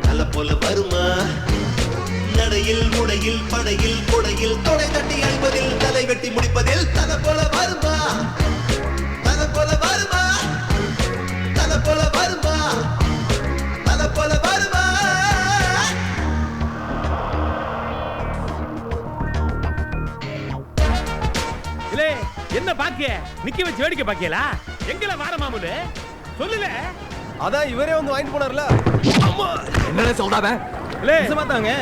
தல போல வருமா நடையில் முடையில் படையில் கொடையில் தொடை தட்டி அழிப்பதில் தலை வெட்டி முடிப்பதில் தல போல வருமா தல போல வருமா தல போல வருமா தல போல வருமா இல்லே என்ன பாக்கிய நிக்க வச்சு வேடிக்கை பாக்கியலா எங்கல வார மாமுல சொல்லுல அதான் இவரே வந்து வாங்கிட்டு போனார்ல. அம்மா என்னடா சொல்றாவே இல்லே நிஜமாதாங்க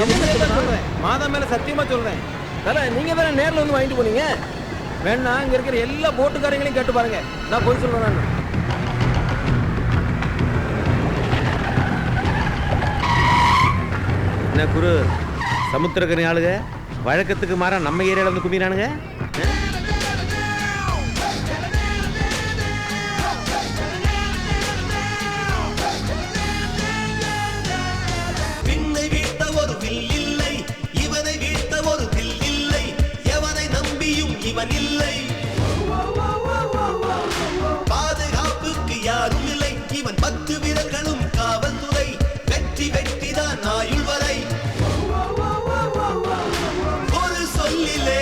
என்ன சொல்றேன் மாதா மேல சத்தியமா சொல்றேன் தல நீங்க வேற நேர்ல வந்து வாங்கிட்டு போனீங்க வேணா இங்க இருக்கிற எல்லா போட்டுக்காரங்களையும் கேட்டு பாருங்க நான் போய் சொல்றேன் என்ன குரு சமுத்திரக்கனி ஆளுங்க வழக்கத்துக்கு மாறா நம்ம ஏரியால வந்து கும்பிறானுங்க இவன் இல்லை பாதுகாப்புக்கு யாரும் இல்லை இவன் 10 விரல்களும் காவல்துறை வெற்றி வெற்றிதான் ஆயுள் வரை ஒரு சொல்லிலே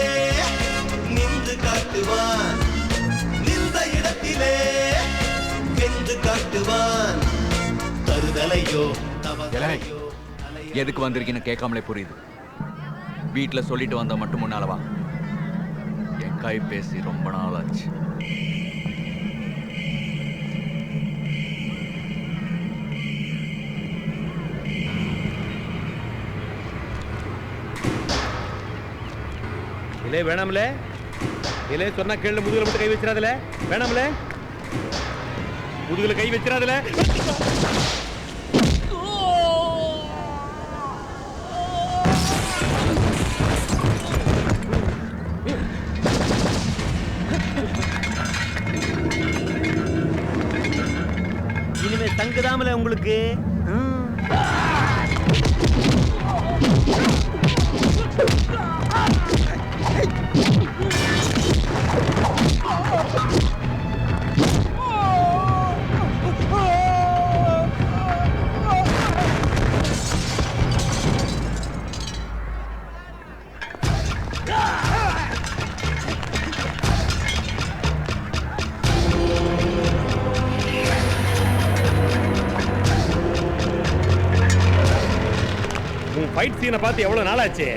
நின்று காட்டுவான் நின்ற இடத்திலே வென்று காட்டுவான் தருதலையோ தவறுதலையோ எதுக்கு வந்திருக்கீன்னு கேட்காமலே புரியுது வீட்டுல சொல்லிட்டு வந்தா மட்டும் முன்னாலவா என் கை பேசி ரொம்ப நாள் ஆச்சு இல்லே வேணாம்ல இல்லே சொன்னா கேளு முதுகுல மட்டும் கை வச்சிராதல வேணாம்ல முதுகுல கை வச்சிராதல இனிமே தங்குதாமல உங்களுக்கு ஃபைட் சீனை பார்த்து எவ்வளவு நாள் ஆச்சு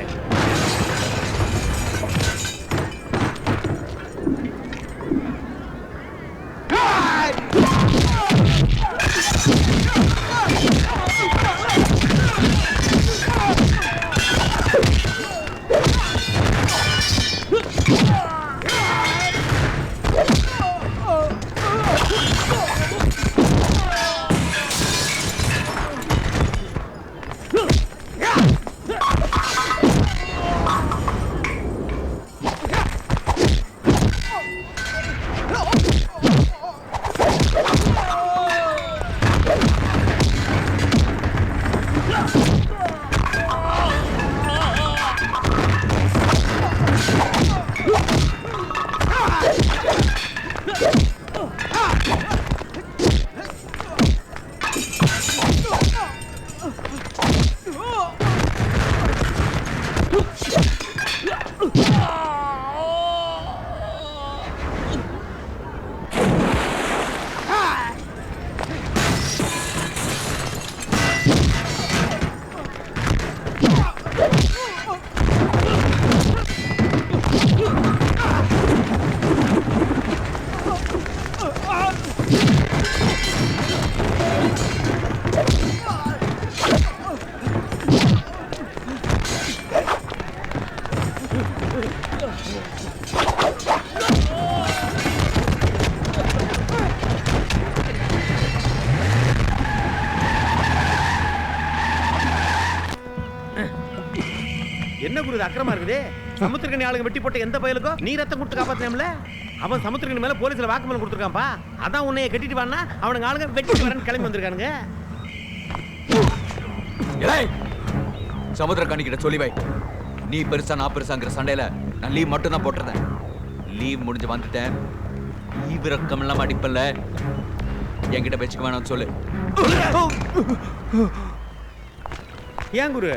என்ன குரு அக்கிரமா இருக்குது சமுத்திரக்கனி ஆளுங்க வெட்டி போட்ட எந்த பயலுக்கோ நீ ரத்தம் கொடுத்து காப்பாத்தேம்ல அவன் சமுத்திரக்கனி மேல போலீஸ்ல வாக்குமூலம் கொடுத்துருக்கான்ப்பா அதான் உன்னைய கட்டிட்டு வானா அவனுங்க ஆளுங்க வெட்டி வரேன்னு கிளம்பி வந்திருக்கானுங்க சமுத்திரக்கனி கிட்ட சொல்லி வை நீ பெருசா நான் பெருசாங்கிற சண்டையில நான் லீவ் மட்டும் தான் போட்டிருந்தேன் லீவ் முடிஞ்சு வந்துட்டேன் ஈவிரக்கம் எல்லாம் அடிப்பல்ல என்கிட்ட வச்சுக்க வேணாம்னு சொல்லு. ஏன் குரு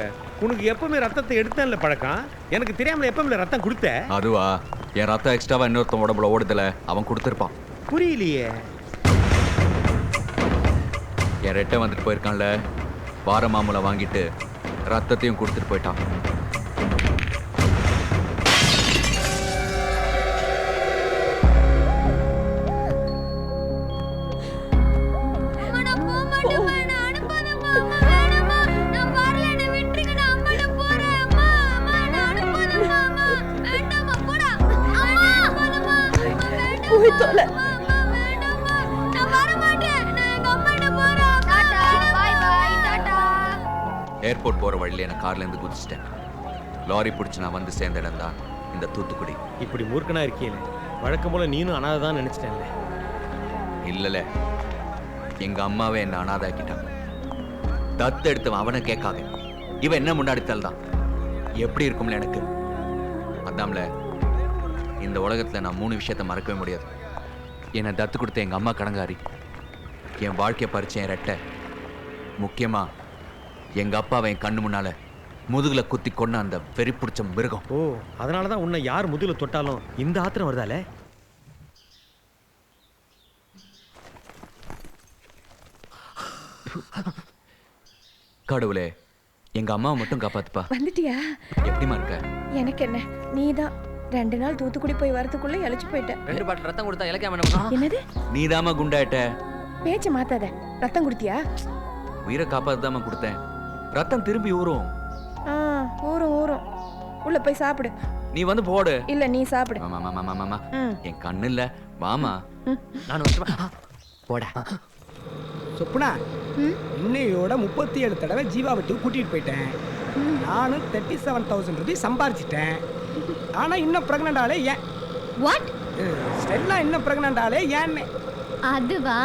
உனக்கு எப்பவுமே ரத்தத்தை எடுத்தேன்ல பழக்கம், எனக்கு தெரியாமல எப்பவுமே ரத்தம் கொடுத்த? அதுவா, என் ரத்தம் எக்ஸ்ட்ராவா இன்னொருத்தன் உடம்புல ஓடுதல, அவன் கொடுத்துருப்பான். புரியலையே. என் ரெட்டை வந்துட்டு போயிருக்கான்ல, வார மாமூலை வாங்கிட்டு ரத்தத்தையும் கொடுத்துட்டு போயிட்டான். ஏர்போர்ட் போற வழியில என்ன கார்ல இருந்து குதிச்சிட்டேன். லாரி பிடிச்சு நான் வந்து சேர்ந்த இடம் தான் இந்த தூத்துக்குடி. இப்படி மூர்க்கனா இருக்கியல, வழக்கம் போல நீனும் அனாதைதான் நினைச்சிட்டேன்ல. இல்லல, எங்க அம்மாவே என்ன அனாதாக்கிட்டான். தத்து எடுத்தவன் அவனை கேட்காத, இவன் என்ன முன்னாடி தள்ளுதான். எப்படி இருக்கும்ல எனக்கு. அதாம்ல, இந்த உலகத்துல நான் 3 விஷயத்த மறக்கவே முடியாது. என்னை தத்து கொடுத்த எங்க அம்மா கடங்காரி, என் வாழ்க்கையை பறிச்ச என் ரெட்டை, முக்கியமா எங்க அப்பாவை என் கண்ணு முன்னால முதுகுல குத்தி கொண்ட அந்த வெறி பிடிச்ச மிருகம். ஓ, அதனாலதான் உன்னை யார் முதுகுல தொட்டாலும் இந்த ஆத்திரம் வருதால. கடவுளே, எங்க அம்மாவை மட்டும் காப்பாத்துப்பா. வந்துட்டியா? எப்படிமா இருக்க? எனக்கு என்ன, நீதான் 2 நாள் தூத்துக்குடி போய் வரதுக்குள்ள இழைச்சு போயிட்ட. 2 பாட்டில் ரத்தம் கொடுத்தா இலக்கியம் என்ன பண்ணும்? என்னது? நீதாம்மா குண்டாயிட்ட. பேச்ச மாத்தாத. ரத்தம் குடுத்தியா? உயிரை காப்பாத்துதாம்மா கொடுத்தேன். ரத்தம் திரும்பி ஊறும். ஊறும் ஊறும். உள்ள போய் சாப்பிடு. நீ வந்து போடு. இல்ல, நீ சாப்பிடு. மாமா என் கண்ணு இல்ல, வாமா. நான் வந்து போட. சொப்புனா, இன்னையோட 37 தடவை ஜீவா வீட்டுக்கு கூட்டிட்டு போயிட்டேன். நானும் 37,000 ரூபாய் சம்பாரிச்சிட்டேன். ஆனா இன்னும் பிரெக்னன்ட் ஆளே ஏன்? வாட்? ஸ்டெல்லா இன்னும் பிரெக்னன்ட் ஆளே ஏன்னு? அதுவா,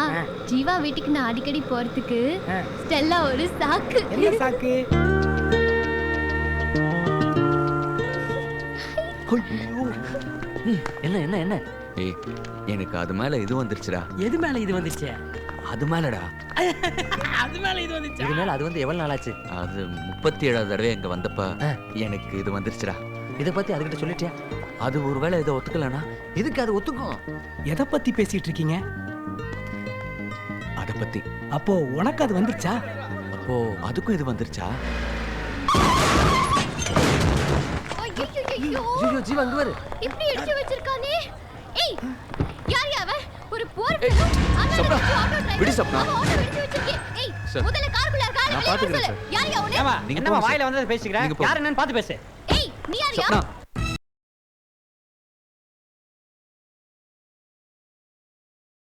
ஜீவா வீட்டுக்கு நான் அடிக்கடி போறதுக்கு ஸ்டெல்லா ஒரு சாக்கு. என்ன சாக்கு? என்ன என்ன என்ன? ஏய், எனக்கு அது மேல இது வந்துருச்சுடா. எது மேல இது வந்துச்சு? அது மேலடா. அது மேல இது வந்துச்சு. இது மேல அது வந்து எவ்வளவு நாள் ஆச்சு? அது 37வது தடவை இங்க வந்தப்ப எனக்கு இது வந்துருச்சுடா. இத பத்தி அதுகிட்ட சொல்லிட்டியா? அது ஒருவேளை இதை ஒத்துக்கலனா? இதுக்கு அது ஒத்துக்கும். எதை பத்தி பேசிட்டு இருக்கீங்க? அத பத்தி. அப்போ உனக்கு அது வந்துருச்சா? அப்போ அதுக்கும் இது வந்துருச்சா? ஐயோ, ஐயோ, ஜீவா இங்க வரு. இப்படி எடுத்து வச்சிருக்கானே. ஏய், யார் யாவ? ஒரு போர் சப்னா, விடு சப்னா. ஏய், முதல்ல கார்க்குள்ள காரை நான் பாத்துக்கிறேன் சார். யார் யா உனே? என்னமா வாயில வந்தத பேசிக்கற? யார் என்னன்னு பாத்து பேசு. ஏய், நீ யார் யா? சப்னா,